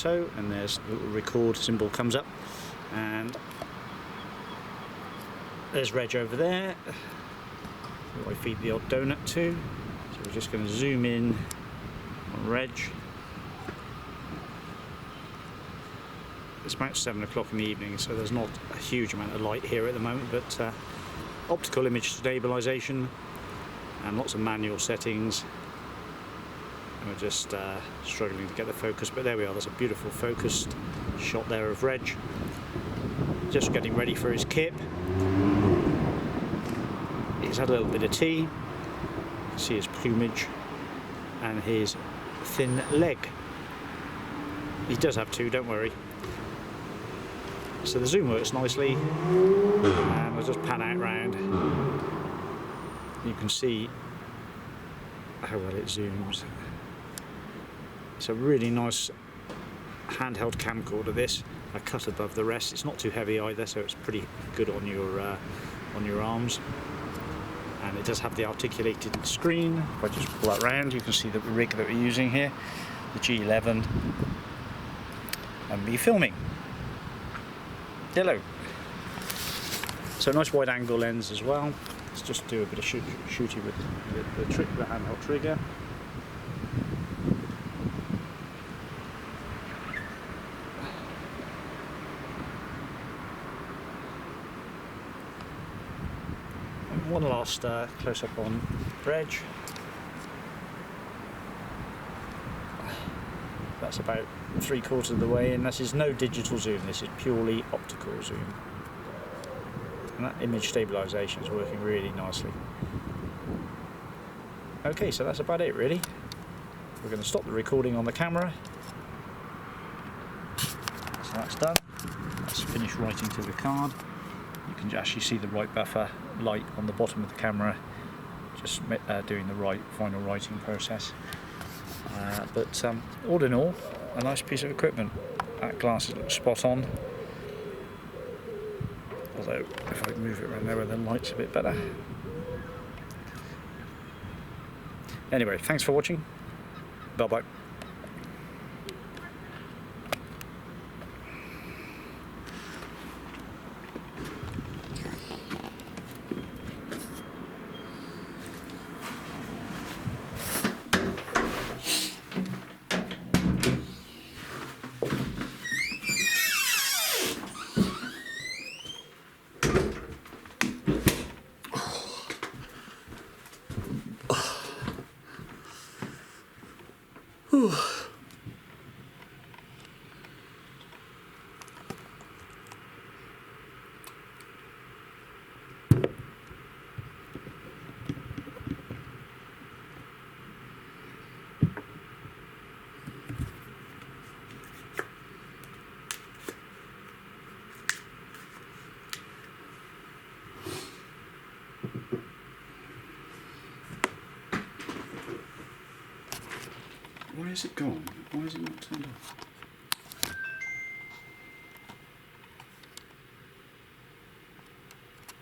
so, and there's the little record symbol comes up, and there's Reg over there, who I feed the odd donut to. So we're just going to zoom in on Reg. It's about 7 o'clock in the evening, so there's not a huge amount of light here at the moment, but optical image stabilization and lots of manual settings. And we're just struggling to get the focus, but there we are. There's a beautiful focused shot there of Reg, just getting ready for his kip. He's had a little bit of tea. You can see his plumage and his thin leg. He does have two, don't worry. So the zoom works nicely, and I'll just pan out round. You can see how well it zooms. It's a really nice handheld camcorder, this. I cut above the rest. It's not too heavy either, so it's pretty good on your arms. And it does have the articulated screen. If I just pull that round, you can see the rig that we're using here, the G11, and me filming. Hello. So nice wide angle lens as well. Let's just do a bit of shooting with the handheld trigger. And one last close up on Reg. That's about 3/4 of the way, and this is no digital zoom, this is purely optical zoom. And that image stabilization is working really nicely. Okay, so that's about it really. We're going to stop the recording on the camera. So that's done. Let's finish writing to the card. You can actually see the right buffer light on the bottom of the camera, just doing the final writing process. But all in all, a nice piece of equipment. That glass looks spot on. Although, if I move it around there where the light's a bit better. Anyway, thanks for watching. Bye bye. Whew. Why is it gone? Why is it not turned off?